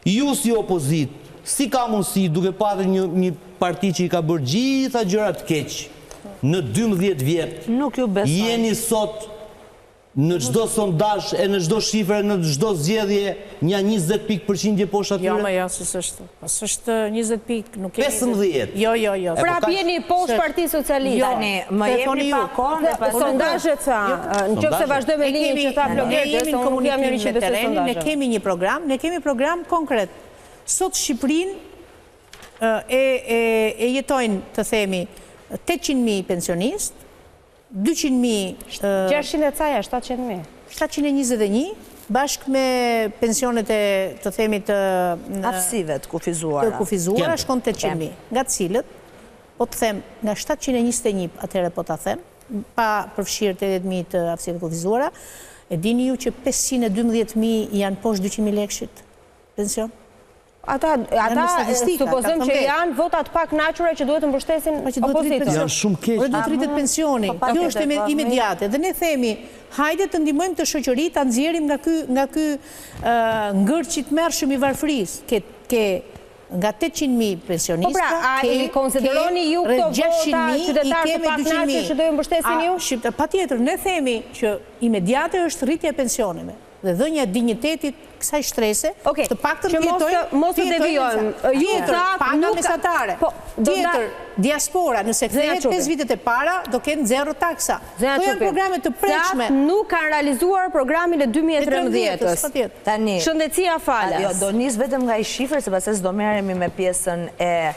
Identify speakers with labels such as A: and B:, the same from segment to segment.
A: Ju si opozit, si ka mundësi duke patur një parti që i ka bërë gjitha gjërat keq në 12 vjet,
B: nuk ju besoj.
A: Jeni sot në çdo sondazh e në çdo shifër, në çdo zgjedhje, një 20% poshtë atyre?
B: Jo, më jo, s'është. S'është 20 pikë, nuk kemi.
A: 15.
B: Jo.
C: Pra jeni poshtë Parti Socialiste.
B: Jo, më jemi pa kohë dhe pas
C: sondazhet sa, nëse vazhdojmë me linjën që tha Floketa,
B: se unë jam në terren, ne kemi një program, ne kemi program konkret. Sot Shqipërinë e jetojnë, të themi, 800.000 pensionistë, 200.000...
C: 600 e caja, 700.000.
B: 721, bashkë me pensionet e, të themi, të...
D: aftësive të kufizuara.
B: Shkon 800.000. Nga cilët, po të them, nga 721, atëherë po të them, pa përfshirë 80.000 të aftësive të kufizuara, e dini ju që 512.000 janë poshtë 200.000 lekëshit pension?
C: Ata supozojmë që janë votat pak naqure që duhet të mbështesin opozitën.
A: Janë shumë keq.
B: Do të rritet pensioni. Kjo është imediate. Dhe ne themi, hajde të ndihmojmë të shoqëri ta nxjerrim nga ky ngërçit mërshëm i varfërisë. Nga 800.000 pensionista,
C: po pra, a i konsideroni ju këto vota qytetarë të pak naqure që do ju mbështesin ju?
B: Patjetër, ne themi që imediate është rritja e pensioneve dhe dhënia e dinjitetit kësaj shtrese, të paktën të jetojnë paga mesatare. Tjetër, diaspora, nëse kthehet 5 vitet e para, do kenë 0 taksa. To janë programe të prekshme.
C: Nuk kanë realizuar programin e 2013-ës.
D: Tani,
C: Shëndetësia falas.
D: Do nis vetëm nga i shifër, sepse s'do merremi me pjesën e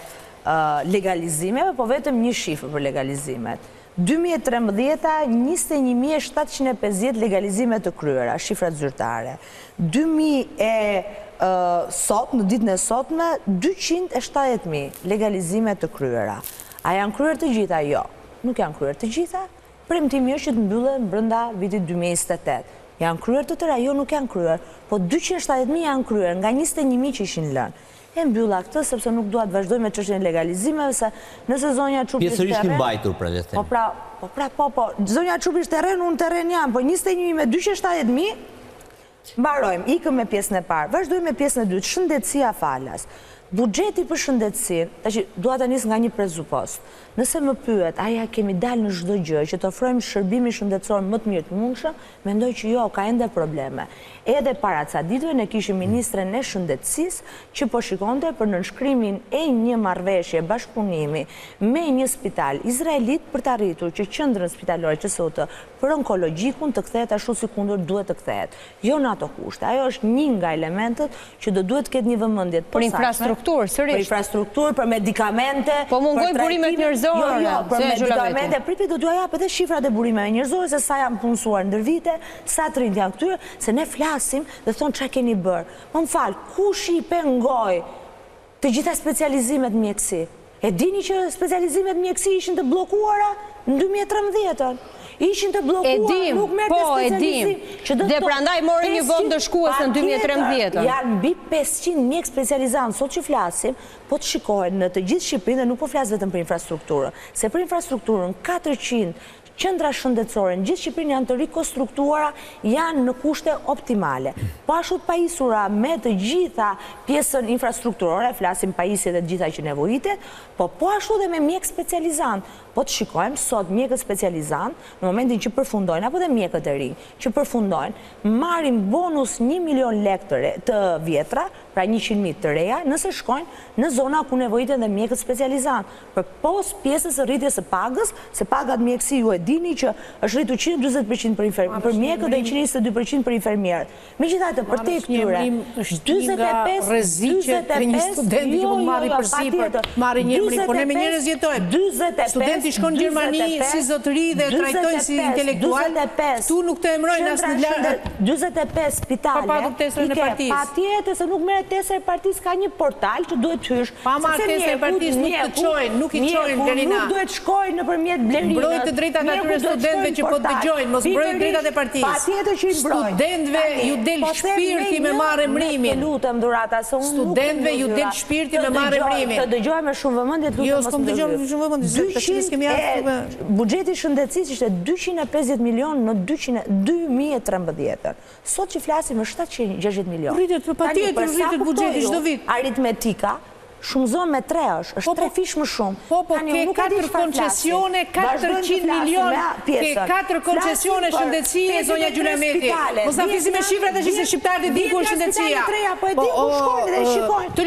D: legalizimeve, po vetëm një shifër për legalizimet. 2013, 21.750 legalizime të kryera, shifrat zyrtare. 2000 sot, në ditën e sotme, 270.000 legalizime të kryera. A janë kryer të gjitha? Jo. Nuk janë kryer të gjitha. Premtimi është që të mbyllen brenda vitit 2028. Janë kryer të tëra? Jo, nuk janë kryer. Po 270.000 janë kryer nga 21.000 që ishin lënë. E mbylla këtë, sepse nuk dua të vazhdoj me çështjen e legalizimeve, se nëse zonja Çupi është
A: pjesërisht i mbajtur për le të them.
D: Po, zonja Çupi është terren, unë terren jam, po 21.000 me 270.000, mbarojmë, ikëm me pjesën e parë, vazhdojmë me pjesën e dytë, shëndetësia falas. Buxheti për shëndetësinë, tash dua ta nis nga një prezupost. Nëse më pyet, a ja kemi dalë në çdo gjë që të ofrojmë shërbimin shëndetësor më të mirë të mundshëm, mendoj që jo, ka ende probleme. Edhe para ca ditëve ne kishim ministren e shëndetësisë që po shikonte për nënshkrimin e një marrëveshje bashkëpunimi me një spital izraelit për të arritur që qendrën spitalore QSUT për onkologjikun të kthehet ashtu sikur duhet të kthehet. Jo në ato kushte. Ajo është një nga elementet që do duhet të ketë një vëmendje të
C: posaçme. Për infrastrukturë, sërish.
D: Për infrastrukturë, për medikamente.
C: Po mungojnë burimet njerëzore.
D: Jo, për medikamente. Pripi do t'ja jap edhe shifrat e burimeve njerëzore se sa janë punësuar ndër vite, sa të rinj janë këtyre, se ne flasim dhe thonë ç'a keni bërë. Më fal, kush i pengoi të gjitha specializimet mjekësi? E dini që specializimet mjekësi ishin të bllokuara në 2013-ën. Ishin të bllokuar, nuk merrte specializim.
C: Dhe prandaj mori një vend të shkues në 2013.
D: Janë mbi 500 mjek specializantë sot që flasim, po të shikohen në të gjithë Shqipërinë dhe nuk po flas vetëm për infrastrukturën. Se për infrastrukturën 400 qendra shëndetësore në gjithë Shqipërinë janë të rikonstruktuara, janë në kushte optimale. Po ashtu të pajisura me të gjitha pjesën infrastrukturore, flasim pajisjet e të gjitha që nevojitet, po ashtu dhe me mjek specializant. Po të shikojmë sot mjekët specializant, në momentin që përfundojnë, apo dhe mjekët e ri, që përfundojnë, marrin bonus 1 milion lek të vjetra, pra 100.000 të reja, nëse shkojnë në zona ku nevojiten dhe mjekët specializant. Për pos pjesës e rritjes së pagës, se pagat mjekësi ju e dini që është rritur 120% për mjekët dhe 122% për infermierët. Megjithatë, për te këtyre,
B: 25 shkon në Gjermani si zotëri dhe trajtojnë si intelektual, tu nuk të emrojnë asë në lartë.
D: 25 spitale, patjetër se nuk merret tesër e partisë, ka një portal që duhet hysh.
B: Pa marrë tesër e partisë nuk të qojnë, nuk i qojnë Lerina.
D: Nuk duhet shkojnë nëpërmjet blerinës.
B: Mbrojnë të drejtat atyre studentëve që po dëgjojnë, mos mbrojnë drejtat e partisë.
D: Patjetër që i mbrojnë.
B: Studentëve ju del shpirti me marrë emrimin.
D: Lutem Durata, se unë
B: studentëve ju del shpirti me marrë emrimin.
D: Të dëgjoj me shumë vëmendje, lutem.
B: Jo, s'kom dëgjoj me shumë vëmendje.
D: Buxheti shëndetësisë ishte 250 milion në 2013. Sot që flasim është 760 milion.
B: Rritet, patjetër, të buxhetit çdo vit.
D: Aritmetika shumëzon me 3 është 3 fish më shumë.
B: Po, ke 4 koncesione, 400 milion, ke 4 koncesione shëndetësie, zonja Gjulameti. Mos na flisim me shifrat që se shqiptarët e din ku është shëndetësia. Të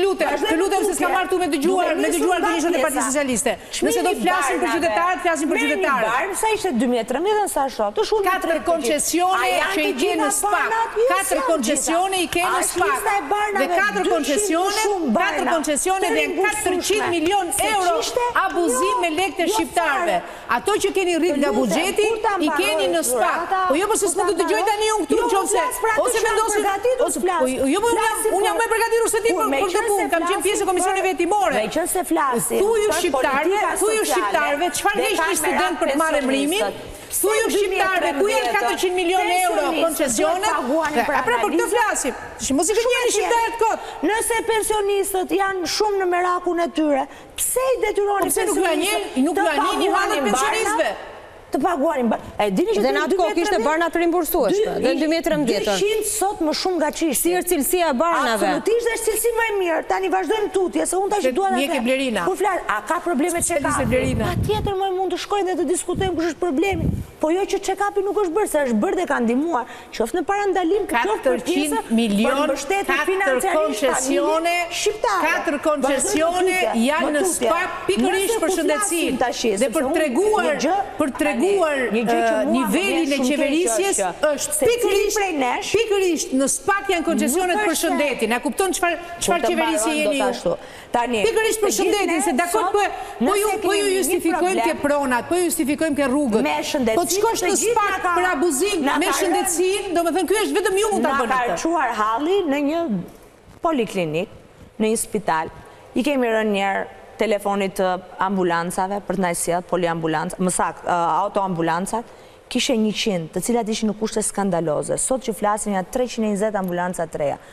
B: lutem se s'ka marrë tu me dëgjuar të njështën e Partisë Socialiste. Nëse do të flasim për qytetarët, flasim për qytetarët.
D: Sa ishte 2013 sa shot,
B: 4 koncesione që i ke në SPAK. 4 koncesione i ke në SPAK. Dhe 4 koncesione dhe 400 milion euro abuzim me lekët e shqiptarve. Ato që keni rrit nga buxheti, i keni në SPAK. Po jo, përse s'më të dëgjoj tani unë këtu në qofse, ose vendosin, jo, unë jam më e përgatitur se ti për të punë, kam qenë pjesë e komisioneve hetimore. Thuju shqiptarve, çfarë heq një student për të marrë emrimin? Thuju shqiptarve, ku janë 400 milion euro koncesione? A pra për këtë flasim. Mos i gënjeni shqiptarët kot.
D: Nëse pensionistët janë shumë në merakun e tyre, pse i detyroni pensionistët
B: nuk gënjeni hanët pensionistëve?
D: Të paguanin
C: dhe në atë kohë kishte barna të rimbursueshme dhe në 2013.
D: 200 sot më shumë nga qishtë.
C: Si është cilësia e barnave?
D: Absolutisht dhe është cilësi më e mirë. Tani vazhdojmë tutje, se unë tash duan
B: atë.
D: Kur flas, a ka probleme check-up? Patjetër më mund të shkojnë dhe të diskutojmë kush është problemi. Po jo që check-upi nuk është bërë, se është bërë dhe ka ndihmuar. Qoftë në parandalim, qoftë për pjesë,
B: 400 milion, 4 koncesione janë në SPAK pikërisht për shëndetësinë. Dhe për treguar nivelin e qeverisjes është pikërisht në SPAK janë koncesionet për shëndetin. A kupton çfarë qeverisje jeni ju? Pikërisht për shëndetin, se dakord po ju justifikojmë ke pronat, po ju justifikojmë ke rrugët. Po të shkosh në SPAK për abuzim me shëndetësinë, domethënë ky është vetëm ju mund ta bëni
D: atë. Na ka çuar halli në një poliklinik, në një spital. I kemi rënë njerë telefonit të ambulancave për të na sjellë poliambulanca, më saktë autoambulancat, kishe 100, të cilat ishin në kushte skandaloze. Sot që flasin janë 320 ambulanca të reja.